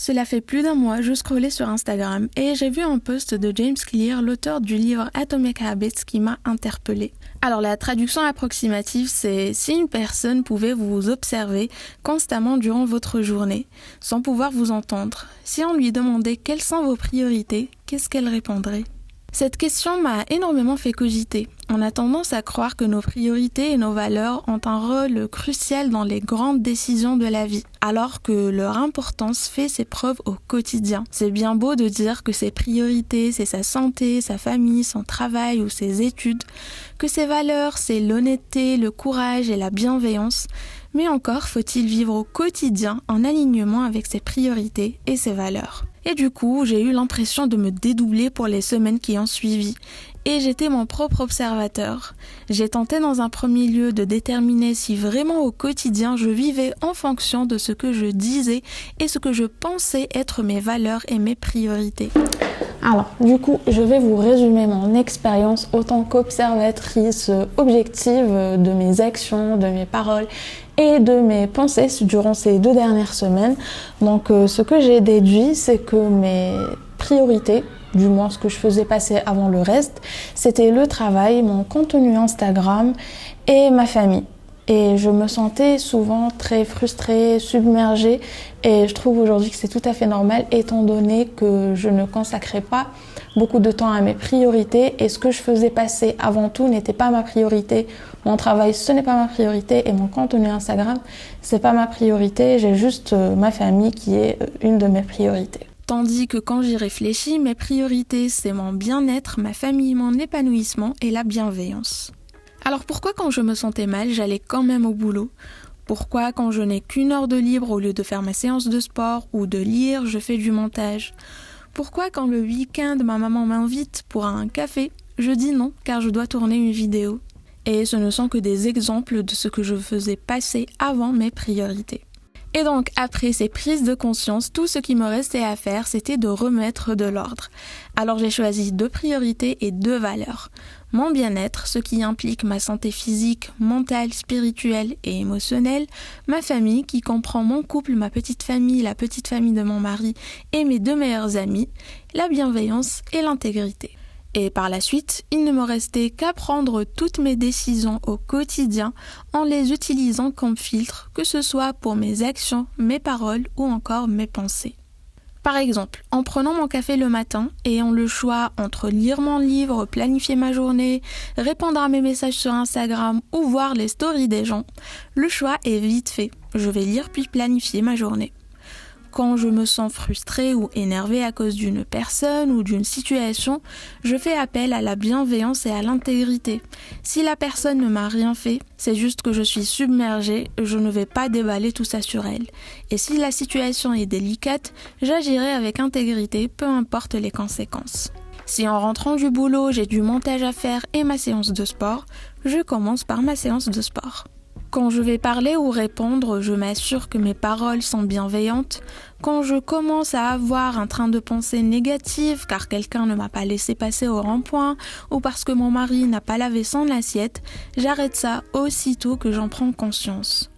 Cela fait plus d'un mois, je scrollais sur Instagram et j'ai vu un post de James Clear, l'auteur du livre Atomic Habits, qui m'a interpellée. Alors la traduction approximative, c'est si une personne pouvait vous observer constamment durant votre journée, sans pouvoir vous entendre. Si on lui demandait quelles sont vos priorités, qu'est-ce qu'elle répondrait ? Cette question m'a énormément fait cogiter. On a tendance à croire que nos priorités et nos valeurs ont un rôle crucial dans les grandes décisions de la vie, alors que leur importance fait ses preuves au quotidien. C'est bien beau de dire que ses priorités, c'est sa santé, sa famille, son travail ou ses études, que ses valeurs, c'est l'honnêteté, le courage et la bienveillance, mais encore faut-il vivre au quotidien en alignement avec ses priorités et ses valeurs. Et du coup, j'ai eu l'impression de me dédoubler pour les semaines qui ont suivi. Et j'étais mon propre observateur. J'ai tenté dans un premier lieu de déterminer si vraiment au quotidien je vivais en fonction de ce que je disais et ce que je pensais être mes valeurs et mes priorités. Alors, du coup, je vais vous résumer mon expérience autant qu'observatrice objective de mes actions, de mes paroles et de mes pensées durant ces 2 dernières semaines. Donc, ce que j'ai déduit, c'est que mes priorités, du moins ce que je faisais passer avant le reste, c'était le travail, mon contenu Instagram et ma famille. Et je me sentais souvent très frustrée, submergée, et je trouve aujourd'hui que c'est tout à fait normal étant donné que je ne consacrais pas beaucoup de temps à mes priorités et ce que je faisais passer avant tout n'était pas ma priorité. Mon travail, ce n'est pas ma priorité et mon contenu Instagram, c'est pas ma priorité. J'ai juste ma famille qui est une de mes priorités. Tandis que quand j'y réfléchis, mes priorités, c'est mon bien-être, ma famille, mon épanouissement et la bienveillance. Alors pourquoi quand je me sentais mal, j'allais quand même au boulot ? Pourquoi quand je n'ai qu'1 heure de libre au lieu de faire ma séance de sport ou de lire, je fais du montage ? Pourquoi quand le week-end, ma maman m'invite pour un café, je dis non car je dois tourner une vidéo ? Et ce ne sont que des exemples de ce que je faisais passer avant mes priorités. Et donc, après ces prises de conscience, tout ce qui me restait à faire, c'était de remettre de l'ordre. Alors j'ai choisi 2 priorités et 2 valeurs. Mon bien-être, ce qui implique ma santé physique, mentale, spirituelle et émotionnelle, ma famille qui comprend mon couple, ma petite famille, la petite famille de mon mari et mes 2 meilleurs amis, la bienveillance et l'intégrité. Et par la suite, il ne me restait qu'à prendre toutes mes décisions au quotidien en les utilisant comme filtre, que ce soit pour mes actions, mes paroles ou encore mes pensées. Par exemple, en prenant mon café le matin et ayant le choix entre lire mon livre, planifier ma journée, répondre à mes messages sur Instagram ou voir les stories des gens, le choix est vite fait. Je vais lire puis planifier ma journée. Quand je me sens frustrée ou énervée à cause d'une personne ou d'une situation, je fais appel à la bienveillance et à l'intégrité. Si la personne ne m'a rien fait, c'est juste que je suis submergée, je ne vais pas déballer tout ça sur elle. Et si la situation est délicate, j'agirai avec intégrité, peu importe les conséquences. Si en rentrant du boulot, j'ai du montage à faire et ma séance de sport, je commence par ma séance de sport. Quand je vais parler ou répondre, je m'assure que mes paroles sont bienveillantes. Quand je commence à avoir un train de pensée négatif car quelqu'un ne m'a pas laissé passer au rond-point ou parce que mon mari n'a pas lavé son assiette, j'arrête ça aussitôt que j'en prends conscience.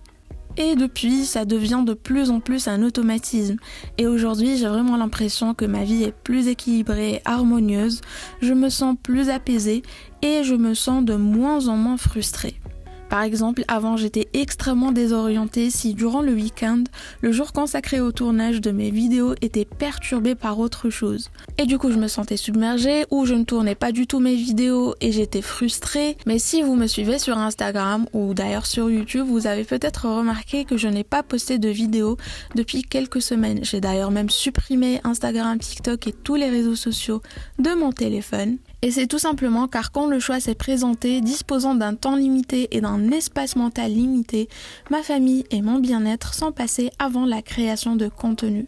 Et depuis, ça devient de plus en plus un automatisme. Et aujourd'hui, j'ai vraiment l'impression que ma vie est plus équilibrée et harmonieuse, je me sens plus apaisée et je me sens de moins en moins frustrée. Par exemple, avant j'étais extrêmement désorientée si durant le week-end, le jour consacré au tournage de mes vidéos était perturbé par autre chose. Et du coup je me sentais submergée ou je ne tournais pas du tout mes vidéos et j'étais frustrée. Mais si vous me suivez sur Instagram ou d'ailleurs sur YouTube, vous avez peut-être remarqué que je n'ai pas posté de vidéos depuis quelques semaines. J'ai d'ailleurs même supprimé Instagram, TikTok et tous les réseaux sociaux de mon téléphone. Et c'est tout simplement car quand le choix s'est présenté, disposant d'un temps limité et d'un espace mental limité, ma famille et mon bien-être sont passés avant la création de contenu.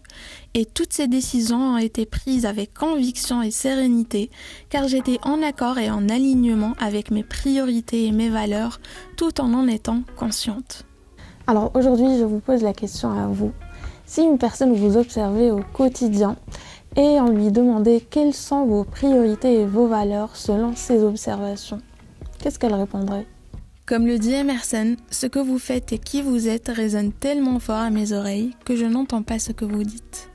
Et toutes ces décisions ont été prises avec conviction et sérénité, car j'étais en accord et en alignement avec mes priorités et mes valeurs, tout en étant consciente. Alors aujourd'hui, je vous pose la question à vous. Si une personne vous observait au quotidien, et on lui demandait quelles sont vos priorités et vos valeurs selon ces observations, qu'est-ce qu'elle répondrait ? Comme le dit Emerson, ce que vous faites et qui vous êtes résonne tellement fort à mes oreilles que je n'entends pas ce que vous dites.